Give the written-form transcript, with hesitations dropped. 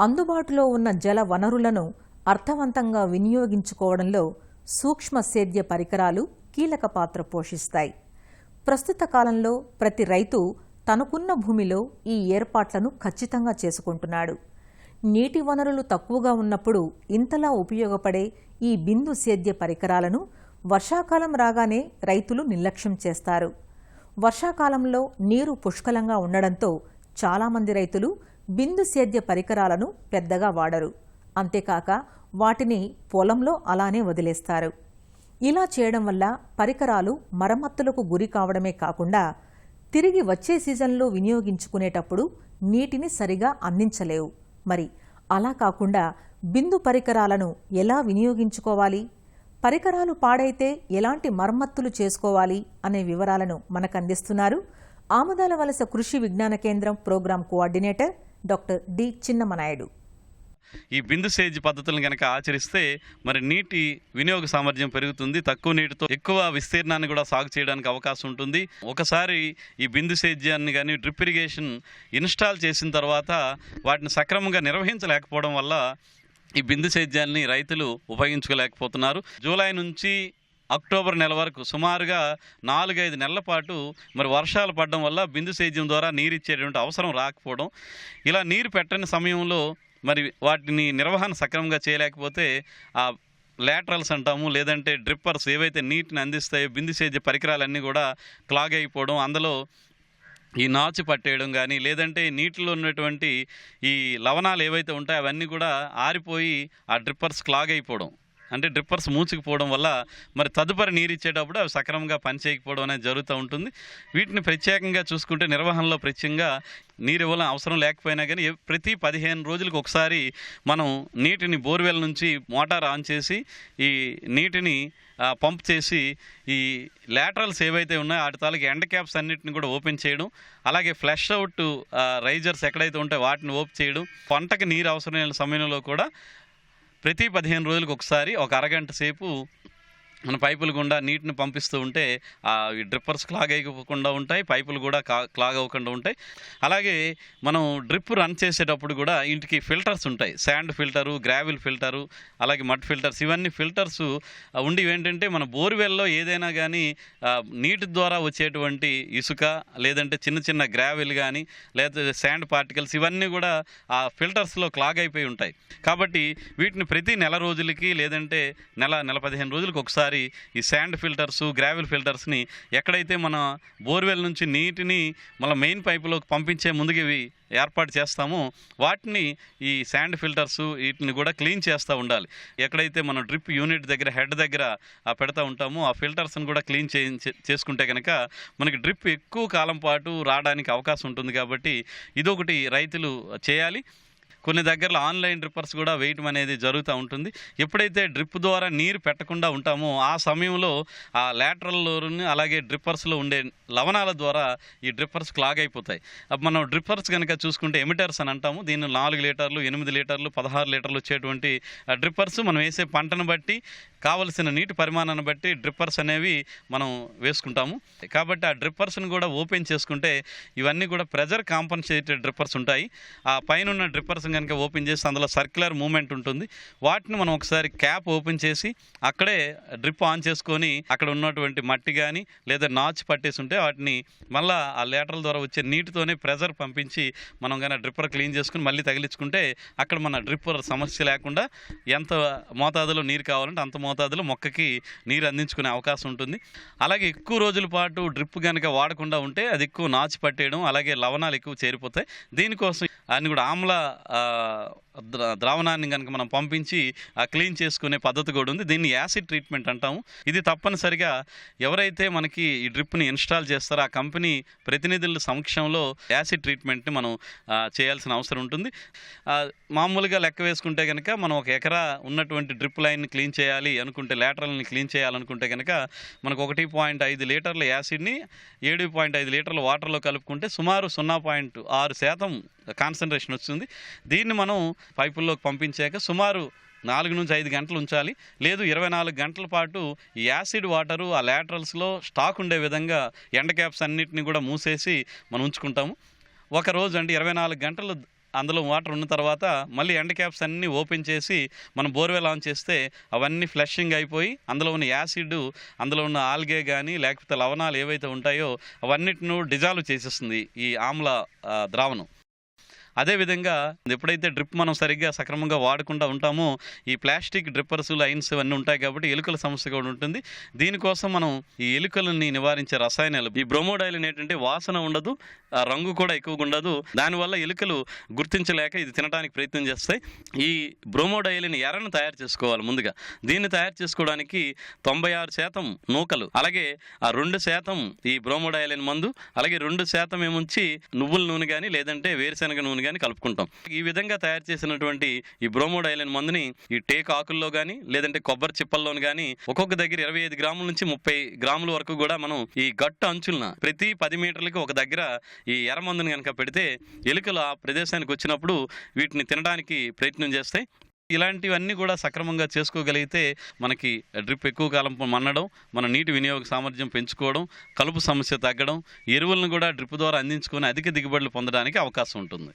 అందుబాటులో ఉన్న జల వనరులను అర్థవంతంగా వినియోగించుకోవడంలో సూక్ష్మ సేద్య పరికరాలు కీలక పాత్ర పోషిస్తాయి. ప్రస్తుత కాలంలో ప్రతి రైతు తనకున్న భూమిలో ఈ ఏర్పాట్లను ఖచ్చితంగా చేసుకుంటున్నాడు. నీటి వనరులు తక్కువగా ఉన్నప్పుడు ఇంతలా ఉపయోగపడే ఈ బిందు సేద్య పరికరాలను వర్షాకాలం రాగానే రైతులు నిర్లక్ష్యం చేస్తారు. వర్షాకాలంలో నీరు పుష్కలంగా ఉండడంతో చాలామంది రైతులు బిందు సేద్య పరికరాలను పెద్దగా వాడరు. అంతేకాక వాటిని పొలంలో అలానే వదిలేస్తారు. ఇలా చేయడం వల్ల పరికరాలు మరమ్మతులకు గురి కావడమే కాకుండా తిరిగి వచ్చే సీజన్లో వినియోగించుకునేటప్పుడు నీటిని సరిగా అందించలేవు. మరి అలా కాకుండా బిందు పరికరాలను ఎలా వినియోగించుకోవాలి, పరికరాలు పాడైతే ఎలాంటి మరమ్మతులు చేసుకోవాలి అనే వివరాలను మనకు అందిస్తున్నారు ఆమదాల వలస కృషి విజ్ఞాన కేంద్రం program coordinator doctor D Chinnamanaidu. ఈ బిందు సేద్య పద్ధతులను కనుక ఆచరిస్తే మరి నీటి వినియోగ సామర్థ్యం పెరుగుతుంది. తక్కువ నీటితో ఎక్కువ విస్తీర్ణాన్ని కూడా సాగు చేయడానికి అవకాశం ఉంటుంది. ఒకసారి ఈ బిందు సేద్యాన్ని కానీ డ్రిప్ ఇరిగేషన్ ఇన్స్టాల్ చేసిన తర్వాత వాటిని సక్రమంగా నిర్వహించలేకపోవడం వల్ల ఈ బిందు సేద్యాన్ని రైతులు ఉపయోగించుకోలేకపోతున్నారు. జూలై నుంచి అక్టోబర్ నెల వరకు సుమారుగా 4-5 నెలల పాటు మరి వర్షాలు పడడం వల్ల బిందు సేద్యం ద్వారా నీరు ఇచ్చేటువంటి అవసరం రాకపోవడం, ఇలా నీరు పెట్టని సమయంలో మరి వాటిని నిర్వహణ సక్రమంగా చేయలేకపోతే ఆ లాటరల్స్ అంటాము, లేదంటే డ్రిప్పర్స్ ఏవైతే నీటిని అందిస్తాయో బిందు సేద్య పరికరాలన్నీ కూడా క్లాగ్ అయిపోవడం, అందులో ఈ నాచు పట్టేయడం కానీ, లేదంటే నీటిలో ఉన్నటువంటి ఈ లవణాలు ఏవైతే ఉంటాయో అవన్నీ కూడా ఆరిపోయి ఆ డ్రిప్పర్స్ క్లాగ్ అయిపోవడం, అంటే డ్రిప్పర్స్ మూసుకుపోవడం వల్ల మరి తదుపరి నీరు ఇచ్చేటప్పుడు అవి సక్రమంగా పనిచేయకపోవడం అనేది జరుగుతూ ఉంటుంది. వీటిని ప్రత్యేకంగా చూసుకుంటే నిర్వహణలో ప్రత్యేకంగా నీరు ఇవ్వాలని అవసరం లేకపోయినా కానీ ప్రతి 15 రోజులకు ఒకసారి మనం నీటిని బోర్వెల్ నుంచి మోటార్ ఆన్ చేసి ఈ నీటిని పంప్ చేసి ఈ లాటరల్స్ ఏవైతే ఉన్నాయో వాటి తాలూకు ఎండ్ క్యాప్స్ అన్నిటిని కూడా ఓపెన్ చేయడం, అలాగే ఫ్లష్ అవుట్ రైజర్స్ ఎక్కడైతే ఉంటాయో వాటిని ఓపెన్ చేయడం, పంటకు నీరు అవసరమైన సమయంలో కూడా ప్రతి 15 రోజులకు ఒకసారి ఒక అరగంట సేపు మన పైపుల గుండా నీటిని పంపిస్తూ ఉంటే ఈ డ్రిప్పర్స్ క్లాగ్ అవ్వకుండా ఉంటాయి, పైపులు కూడా క్లాగ్ అవ్వకుండా ఉంటాయి. అలాగే మనం డ్రిప్ రన్ చేసేటప్పుడు కూడా ఇంటికి ఫిల్టర్స్ ఉంటాయి, శాండ్ ఫిల్టరు, గ్రావిల్ ఫిల్టరు, అలాగే మడ్ ఫిల్టర్స్. ఇవన్నీ ఫిల్టర్స్ ఉండి ఏంటంటే మన బోర్వెల్లో ఏదైనా కానీ నీటి ద్వారా వచ్చేటువంటి ఇసుక, లేదంటే చిన్న చిన్న గ్రావిల్ కానీ, లేదా శాండ్ పార్టికల్స్ ఇవన్నీ కూడా ఆ ఫిల్టర్స్లో క్లాగ్ అయిపోయి ఉంటాయి. కాబట్టి వీటిని ప్రతి నెల రోజులకి లేదంటే నెల 15 రోజులకు ఒకసారి ఈ శాండ్ ఫిల్టర్స్, గ్రావిల్ ఫిల్టర్స్ని ఎక్కడైతే మన బోర్వెల్ నుంచి నీటిని మన మెయిన్ పైపులోకి పంపించే ముందుగా ఇవి ఏర్పాటు చేస్తామో వాటిని ఈ శాండ్ ఫిల్టర్స్ వీటిని కూడా క్లీన్ చేస్తూ ఉండాలి. ఎక్కడైతే మనం డ్రిప్ యూనిట్ దగ్గర హెడ్ దగ్గర పెడతా ఉంటామో ఆ ఫిల్టర్స్ని కూడా క్లీన్ చేసుకుంటే కనుక మనకి డ్రిప్ ఎక్కువ కాలం పాటు రావడానికి అవకాశం ఉంటుంది. కాబట్టి ఇదొకటి రైతులు చేయాలి. కొన్ని దగ్గరలో ఆన్లైన్ డ్రిప్పర్స్ కూడా వేయటం అనేది జరుగుతూ ఉంటుంది. ఎప్పుడైతే డ్రిప్ ద్వారా నీరు పెట్టకుండా ఉంటామో ఆ సమయంలో ఆ లాటరల్లోని అలాగే డ్రిప్పర్స్లో ఉండే లవణాల ద్వారా ఈ డ్రిప్పర్స్ క్లాగ్ అయిపోతాయి. మనం డ్రిప్పర్స్ కనుక చూసుకుంటే ఎమిటర్స్ అని అంటాము. దీన్ని 4 లీటర్లు, 8 లీటర్లు, 16 లీటర్లు వచ్చేటువంటి డ్రిప్పర్స్ మనం వేసే పంటను బట్టి కావలసిన నీటి పరిమాణాన్ని బట్టి డ్రిప్పర్స్ అనేవి మనం వేసుకుంటాము. కాబట్టి ఆ డ్రిప్పర్స్ని కూడా ఓపెన్ చేసుకుంటే ఇవన్నీ కూడా ప్రెజర్ కాంపన్సేటెడ్ డ్రిప్పర్స్ ఉంటాయి. ఆ పైన ఉన్న డ్రిప్పర్స్ కనుక ఓపెన్ చేసి అందులో సర్క్యులర్ మూమెంట్ ఉంటుంది. వాటిని మనం ఒకసారి క్యాప్ ఓపెన్ చేసి అక్కడే డ్రిప్ ఆన్ చేసుకొని అక్కడ ఉన్నటువంటి మట్టి కానీ లేదా నాచు పట్టేసి ఉంటే వాటిని మళ్ళీ ఆ లేటరల్ ద్వారా వచ్చే నీటితోనే ప్రెజర్ పంపించి మనం కానీ డ్రిప్పర్ క్లీన్ చేసుకుని మళ్ళీ తగిలించుకుంటే అక్కడ మన డ్రిప్పర్ సమస్య లేకుండా ఎంత మోతాదులో నీరు కావాలంటే అంత మోతాదులో మొక్కకి నీరు అందించుకునే అవకాశం ఉంటుంది. అలాగే ఎక్కువ రోజుల పాటు డ్రిప్ కనుక వాడకుండా ఉంటే అది ఎక్కువ నాచు పట్టేయడం, అలాగే లవణాలు ఎక్కువ చేరిపోతాయి. దీనికోసం అన్ని కూడా ఆమ్ల ద్రావణాన్ని కనుక మనం పంపించి క్లీన్ చేసుకునే పద్ధతి కూడా ఉంది. దీన్ని యాసిడ్ ట్రీట్మెంట్ అంటాము. ఇది తప్పనిసరిగా ఎవరైతే మనకి ఈ డ్రిప్ని ఇన్స్టాల్ చేస్తారో ఆ కంపెనీ ప్రతినిధుల సమక్షంలో యాసిడ్ ట్రీట్మెంట్ని మనం చేయాల్సిన అవసరం ఉంటుంది. మామూలుగా లెక్క వేసుకుంటే కనుక మనం 1 ఎకరా ఉన్నటువంటి డ్రిప్ లైన్ని క్లీన్ చేయాలి అనుకుంటే, లాటరల్ని క్లీన్ చేయాలనుకుంటే కనుక మనకు 1.5 లీటర్ల యాసిడ్ని 7.5 లీటర్ల వాటర్లో కలుపుకుంటే సుమారు 0.6% కాన్సన్ట్రేషన్ వస్తుంది. దీన్ని మనం పైపుల్లోకి పంపించాక సుమారు 4 నుంచి 5 గంటలు ఉంచాలి. లేదు 24 గంటల పాటు ఈ యాసిడ్ వాటరు ఆ లాటరల్స్లో స్టాక్ ఉండే విధంగా ఎండ్ క్యాప్స్ అన్నిటిని కూడా మూసేసి మనం ఉంచుకుంటాము. ఒక రోజు అంటే 24 గంటలు అందులో వాటర్ ఉన్న తర్వాత మళ్ళీ ఎండ్ క్యాప్స్ అన్నీ ఓపెన్ చేసి మనం బోర్వెల్ ఆన్ చేస్తే అవన్నీ ఫ్లషింగ్ అయిపోయి అందులో ఉన్న యాసిడ్, అందులో ఉన్న ఆల్గే కానీ లేకపోతే లవణాలు ఏవైతే ఉంటాయో అవన్నిటిని డిజాల్వ్ చేసేస్తుంది ఈ ఆమ్ల ద్రావణం. అదేవిధంగా ఎప్పుడైతే డ్రిప్ మనం సరిగ్గా సక్రమంగా వాడకుండా ఉంటామో ఈ ప్లాస్టిక్ డ్రిప్పర్స్, లైన్స్ ఇవన్నీ ఉంటాయి కాబట్టి ఎలుకల సమస్య కూడా ఉంటుంది. దీనికోసం మనం ఈ ఎలుకలని నివారించే రసాయనాలు, ఈ బ్రోమోడైలిన్ ఏంటంటే వాసన ఉండదు, రంగు కూడా ఎక్కువగా ఉండదు. దానివల్ల ఎలుకలు గుర్తించలేక ఇది తినడానికి ప్రయత్నం చేస్తాయి. ఈ బ్రోమోడైలిన్ ఎరను తయారు చేసుకోవాలి ముందుగా. దీన్ని తయారు చేసుకోవడానికి 96% నూకలు, అలాగే ఆ 2% ఈ బ్రోమోడైలిన్ మందు, అలాగే 2% ఏముంచి నువ్వుల నూనె కానీ లేదంటే వేరుశనగ నూనె కానీ కలుపుకుంటాం. ఈ విధంగా తయారు చేసినటువంటి ఈ బ్రోమోడైలిన్ మందుని ఈ టేక్ ఆకుల్లో కానీ లేదంటే కొబ్బరి చిప్పల్లోని కానీ ఒక్కొక్క దగ్గర 25 గ్రాముల నుంచి 30 గ్రాముల వరకు కూడా మనం ఈ గట్టు అంచులన ప్రతి 10 మీటర్లకి ఒక దగ్గర ఈ ఎర్ర మందుని కనుక పెడితే ఎలుకలు ఆ ప్రదేశానికి వచ్చినప్పుడు వీటిని తినడానికి ప్రయత్నం చేస్తాయి. ఇలాంటివన్నీ కూడా సక్రమంగా చేసుకోగలిగితే మనకి డ్రిప్ ఎక్కువ కాలం మన్నడం, మన నీటి వినియోగ సామర్థ్యం పెంచుకోవడం, కలుపు సమస్య తగ్గడం, ఎరువులను కూడా డ్రిప్ ద్వారా అందించుకొని అధిక దిగుబడులు పొందడానికి అవకాశం ఉంటుంది.